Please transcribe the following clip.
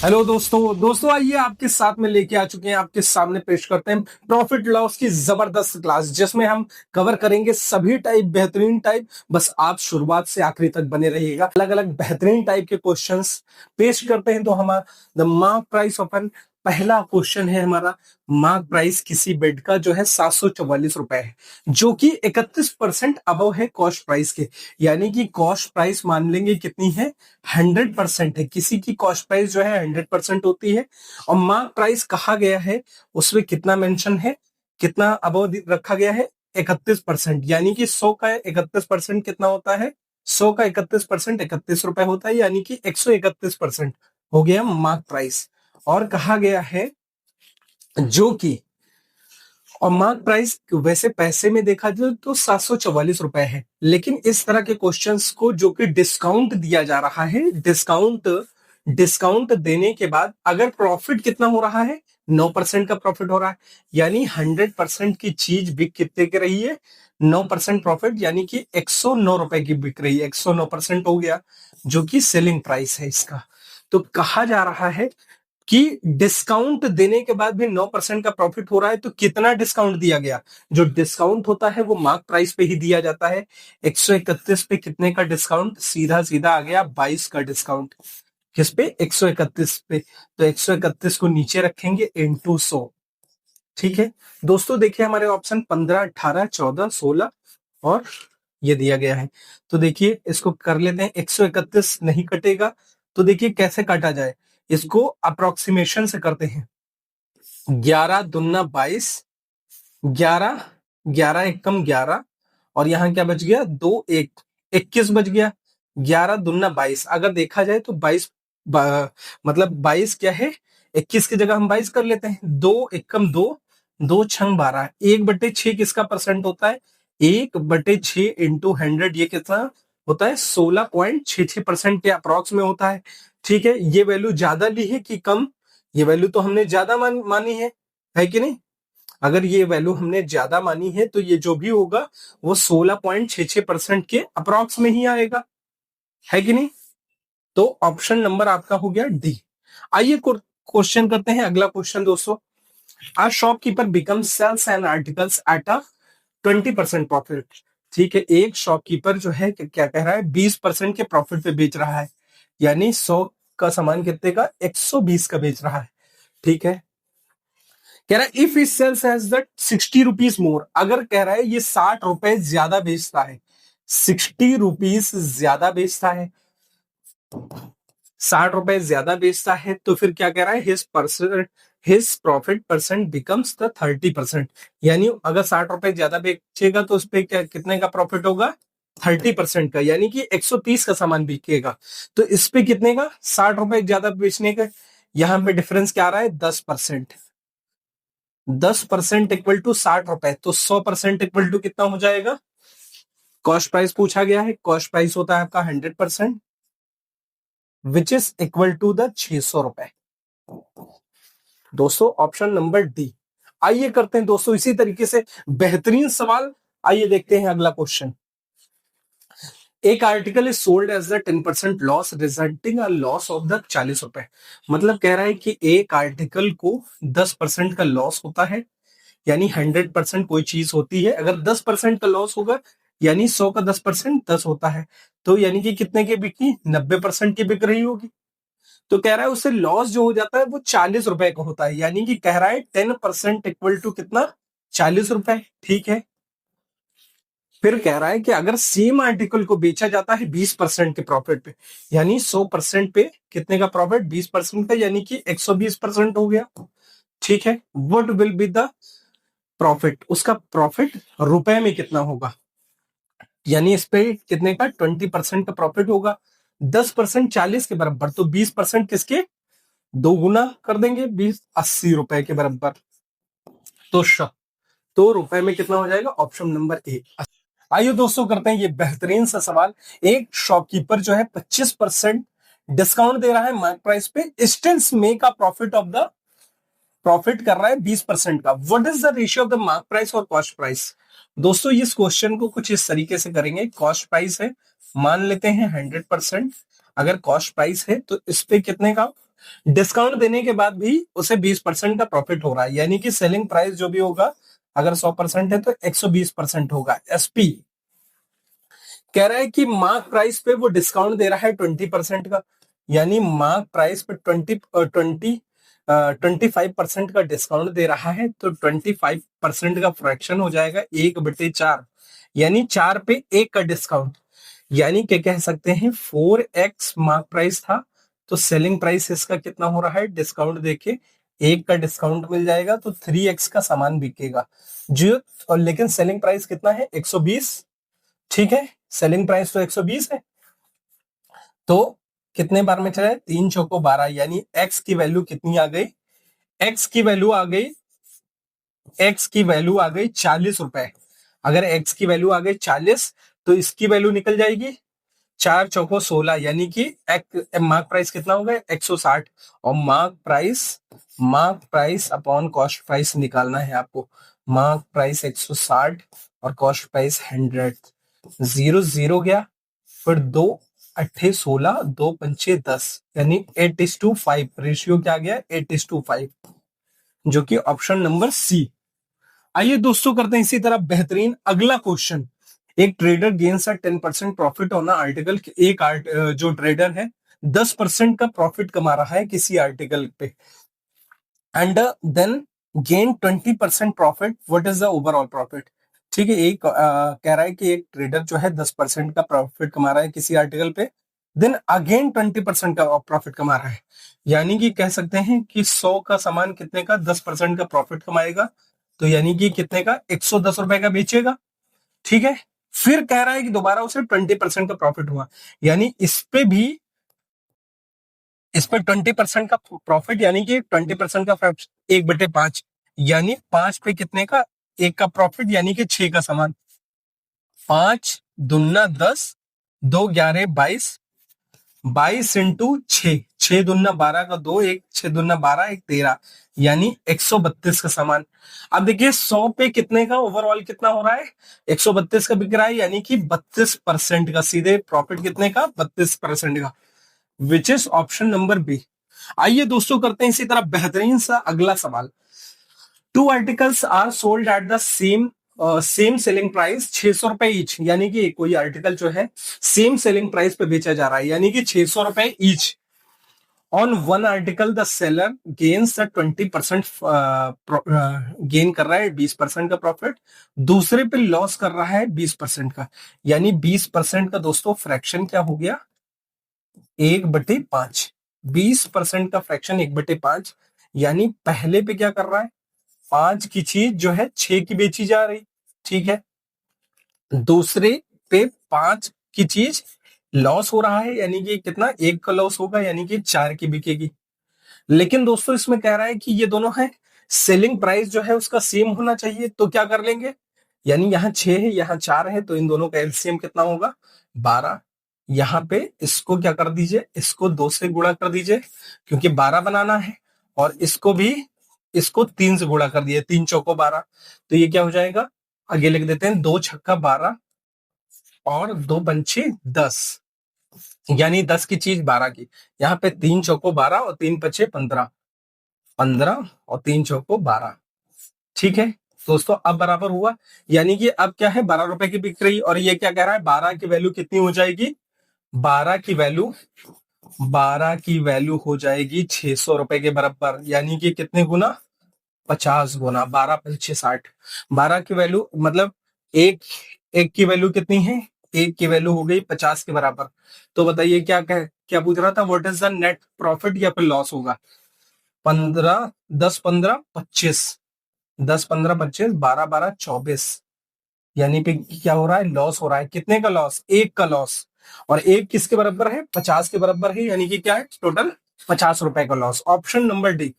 Hello दोस्तों आइए आपके साथ में लेके आ चुके हैं, आपके सामने पेश करते हैं प्रॉफिट लॉस की जबरदस्त क्लास, जिसमें हम कवर करेंगे सभी टाइप, बेहतरीन टाइप। बस आप शुरुआत से आखिरी तक बने रहिएगा। अलग अलग बेहतरीन टाइप के क्वेश्चंस पेश करते हैं। तो हमारा द मार्क प्राइस ओपन, पहला क्वेश्चन है हमारा। मार्क प्राइस किसी बेड का जो है 744 रुपए है, जो कि 31% अबव है कॉस्ट प्राइस के। यानी कि कॉस्ट प्राइस मान लेंगे कितनी है, 100% है। किसी की कॉस्ट प्राइस जो है 100% होती है। और मार्क प्राइस कहा गया है, उसमें कितना मेंशन है, कितना अबव रखा गया है, 31%। यानी कि 100 का 31% कितना होता है, 100 का 31% 31 रुपए होता है। यानी कि 131% हो गया मार्क प्राइस। और कहा गया है जो कि, और मार्क प्राइस वैसे पैसे में देखा जाए तो 744 रुपए है, लेकिन इस तरह के क्वेश्चंस को जो कि डिस्काउंट दिया जा रहा है, डिस्काउंट देने के बाद अगर प्रॉफिट कितना हो रहा है, 9% का प्रॉफिट हो रहा है। यानी 100% की चीज बिक कितने की रही है, 9% प्रॉफिट, यानी कि 109 रुपए की बिक रही है। 109% हो गया जो कि सेलिंग प्राइस है इसका। तो कहा जा रहा है कि डिस्काउंट देने के बाद भी 9% का प्रॉफिट हो रहा है, तो कितना डिस्काउंट दिया गया। जो डिस्काउंट होता है वो मार्क प्राइस पे ही दिया जाता है। 131 पे कितने का डिस्काउंट, सीधा सीधा आ गया 22 का डिस्काउंट। किस पे, 131 पे। तो 131 को नीचे रखेंगे इंटू 100। ठीक है दोस्तों, देखिए हमारे ऑप्शन 15, 18, 14, 16 और ये दिया गया है। तो देखिए इसको कर लेते हैं, 131 नहीं कटेगा। तो देखिए कैसे काटा जाए, इसको अप्रोक्सीमेशन से करते हैं। 11 दूना 22, 11, 11 एकम 11, और यहां क्या बच गया, 2 1, 21 बच गया। 11 दूना 22, अगर देखा जाए तो 22 मतलब 22 क्या है, 21 की जगह हम 22 कर लेते हैं। 2 एकम 2, 2 छंग 12, 1/6 किसका परसेंट होता है, 1/6 इंटू 100, ये कितना होता है, 16.66% के अप्रॉक्स में होता है। ठीक है, ये वैल्यू ज्यादा ली है कि कम, ये वैल्यू तो हमने ज्यादा मानी है कि नहीं। अगर ये वैल्यू हमने ज्यादा मानी है तो ये जो भी होगा वो 16.66% के अप्रॉक्स में ही आएगा, है कि नहीं। तो ऑप्शन नंबर आपका हो गया डी। आइए क्वेश्चन करते हैं अगला क्वेश्चन दोस्तों। A shopkeeper become sells and articles at a 20% profit. ठीक है, एक शॉपकीपर जो है क्या कह रहा है, 20% के प्रॉफिट पे बेच रहा है। यानी 100 का सामान कितने का, 120 का बेच रहा है। ठीक है, कह रहा है if it sells as that 60 rupees more. अगर कह रहा है ये 60 रुपए ज्यादा बेचता है, 60 रुपीज ज्यादा बेचता है, 60 रुपए ज्यादा बेचता है, तो फिर क्या कह रहा है, his profit percent becomes the 30%। यानी अगर 60 रुपए ज्यादा बेचेगा तो उस पे क्या, कितने का प्रॉफिट होगा, 30% का। यानी कि 130 का सामान बिकेगा, तो इस पे कितने का, 60 रुपए ज्यादा बेचने का। यहां पे डिफरेंस क्या आ रहा है, 10%। 10% इक्वल टू 60 रुपए, तो 100% इक्वल टू कितना हो जाएगा। कॉस्ट प्राइस पूछा गया है, कॉस्ट प्राइस होता है आपका 100%, which is equal to the 600 रुपए। दोस्तों ऑप्शन नंबर डी। आइए करते हैं दोस्तों इसी तरीके से बेहतरीन सवाल। आइए देखते हैं अगला क्वेश्चन। एक article is sold as the 10% loss resulting a loss of the 40 रुपए। मतलब कह रहा है कि एक आर्टिकल को 10% का लॉस होता है। यानी 100% कोई चीज होती है, अगर 10% का लॉस होगा, यानी 100 का 10% 10 होता है। तो यानी कि कितने की बिकी, 90% की बिक रही होगी। तो कह रहा है उससे लॉस जो हो जाता है वो 40 रुपए का होता है। यानी कि कह रहा है 10% इक्वल टू कितना, 40 रुपए। ठीक है, फिर कह रहा है कि अगर सेम आर्टिकल को बेचा जाता है 20% के प्रॉफिट पे, यानी 100% पे कितने का प्रॉफिट, 20% का, यानी कि 120% हो गया। ठीक है, what will be the profit, उसका प्रॉफिट रुपए में कितना होगा। यानी इस पे कितने का, 20% का प्रॉफिट होगा। 10% 40 के बराबर, तो 20% किसके, दो गुना कर देंगे, 20 80 रुपए के बराबर। तो तो रुपए में कितना हो जाएगा, ऑप्शन नंबर ए। आइए दोस्तों करते हैं ये बेहतरीन सा सवाल। एक शॉपकीपर जो है 25% डिस्काउंट दे रहा है मार्क प्राइस पे, stills make a profit of the, profit कर रहा है 20% का। What is the ratio of the mark price और कॉस्ट प्राइस। दोस्तों इस क्वेश्चन को कुछ इस तरीके से करेंगे। कॉस्ट प्राइस है, मान लेते हैं 100%। अगर कॉस्ट प्राइस है तो इस पे कितने का, डिस्काउंट देने के बाद भी उसे 20% का प्रॉफिट हो रहा है, यानी कि सेलिंग प्राइस जो भी होगा अगर 100% है तो 120% होगा। एसपी कह रहा है कि मार्क प्राइस पे वो डिस्काउंट दे रहा है 20% का, यानी मार्क प्राइस पे 25% का डिस्काउंट दे रहा है, तो 25% का फ्रैक्शन हो जाएगा 1/4, यानी 4 पे 1 का डिस्काउंट, यानी क्या कह सकते हैं 4x मार्क प्राइस था, तो सेलिंग प्राइस इसका कितना हो रहा है, डिस्काउंट देके 1 का डिस्काउंट मिल जाएगा तो 3x का सामान बिकेगा जो। और लेकिन सेलिंग प्राइस कितना है 120, ठीक है, सेलिंग प्राइस तो 120 है, तो कितने बार में चला है, 3 चौको 12, यानी x की वैल्यू कितनी आ गई, x की वैल्यू आ गई, x की वैल्यू आ गई 40 रुपए। अगर x की वैल्यू आ गई 40 तो इसकी वैल्यू निकल जाएगी 4 चौको 16, यानी कि मार्क प्राइस कितना होगा 160, और mark price upon cost price निकालना है आपको। मार्क प्राइस 160 और कॉस्ट प्राइस 100, 0 0 गया, फिर 2 अट्ठे 16, 2 पंचे 10, यानी 8:5 रेशियो क्या गया 8:5, जो कि ऑप्शन नंबर सी। आइए दोस्तों करते हैं इसी तरह बेहतरीन अगला क्वेश्चन। एक trader gains 10% profit on article, जो ट्रेडर है 10% का प्रॉफिट कमा रहा है किसी आर्टिकल पे, and then gain 20% profit, what is the overall profit. ठीक है, एक कह रहा है कि एक ट्रेडर जो है 10% का प्रॉफिट कमा रहा है किसी आर्टिकल पे, देन अगेन 20% का प्रॉफिट कमा रहा है, यानी कि कह सकते हैं कि 100 का सामान कितने का 10% का प्रॉफिट कमाएगा, तो यानी कि कितने का 110 रुपए का बेचेगा। ठीक है, फिर कह रहा है कि दोबारा उसे 20% का प्रॉफिट हुआ, यानी इस पे 20% का प्रॉफिट, यानी कि 20% का 1/5, यानी 5 पे कितने का 1 का प्रॉफिट, यानी कि 6 का सामान, 5 दूना 10, 2 11 22, 22 इंटू 6, 6 दूना 12 का 2, 1 6 दूना 12, 1 13, यानी 132 का सामान। अब देखिए 100 पे कितने का ओवरऑल कितना हो रहा है, 132 का बिक रहा है, यानी कि 32% का, सीधे प्रॉफिट कितने का 32% का, which is option number B. आइए दोस्तों करते हैं इसी तरह बेहतरीन सा अगला सवाल। Two articles are sold at the same selling price 600 रुपए ईच, यानी कि कोई आर्टिकल जो है सेम सेलिंग प्राइस पे बेचा जा रहा है, यानी कि 600 रुपए each. On one article the seller gains the 20% gain कर रहा है 20% का प्रॉफिट, दूसरे पे लॉस कर रहा है 20% का, यानी 20% का दोस्तों फ्रैक्शन क्या हो गया 1/5, 20% का फ्रैक्शन 1/5, यानी पहले पे क्या कर रहा है 5 की चीज जो है 6 की बेची जा रही, ठीक है, दूसरे पे 5 की चीज लॉस हो रहा है, यानी कि कितना 1 का लॉस होगा, यानी कि 4 की बिकेगी। लेकिन दोस्तों इसमें कह रहा है कि ये दोनों है सेलिंग प्राइस जो है उसका सेम होना चाहिए, तो क्या कर लेंगे, यानी यहाँ 6 है यहाँ 4 है, तो इन दोनों का एलसीएम कितना होगा 12, यहाँ पे इसको क्या कर दीजिए, इसको 2 से गुणा कर दीजिए क्योंकि 12 बनाना है, और इसको भी इसको 3 से गुणा कर दिए, 3 चौको 12, तो ये क्या हो जाएगा, आगे लिख देते हैं 2 छक्का 12 और 2 पंचे 10, यानी 10 की चीज 12 की, यहाँ पे 3 चौको 12 और 3 पचे 15, 15 और 3 चौको 12, ठीक है दोस्तों, अब बराबर हुआ, यानी कि अब क्या है 12 रुपए की बिक रही, और ये क्या कह रहा है 12 की वैल्यू कितनी हो जाएगी, 12 की वैल्यू 12 की वैल्यू हो जाएगी 600 रुपए के बराबर, यानी कि कितने गुना 50 गुना, 12 5 60, 12 की वैल्यू मतलब एक एक की वैल्यू कितनी है, एक की वैल्यू हो गई 50 के बराबर। तो बताइए क्या पूछ रहा था, what is the net profit या फिर लॉस होगा, 15 10 15 25, 10 15 25, 12 12 24, यानी पे क्या हो रहा है लॉस हो रहा है, कितने का लॉस 1 का लॉस, और 1 किसके बराबर है 50 के बराबर है, यानी कि क्या है टोटल 50 रुपए का लॉस, ऑप्शन नंबर डी।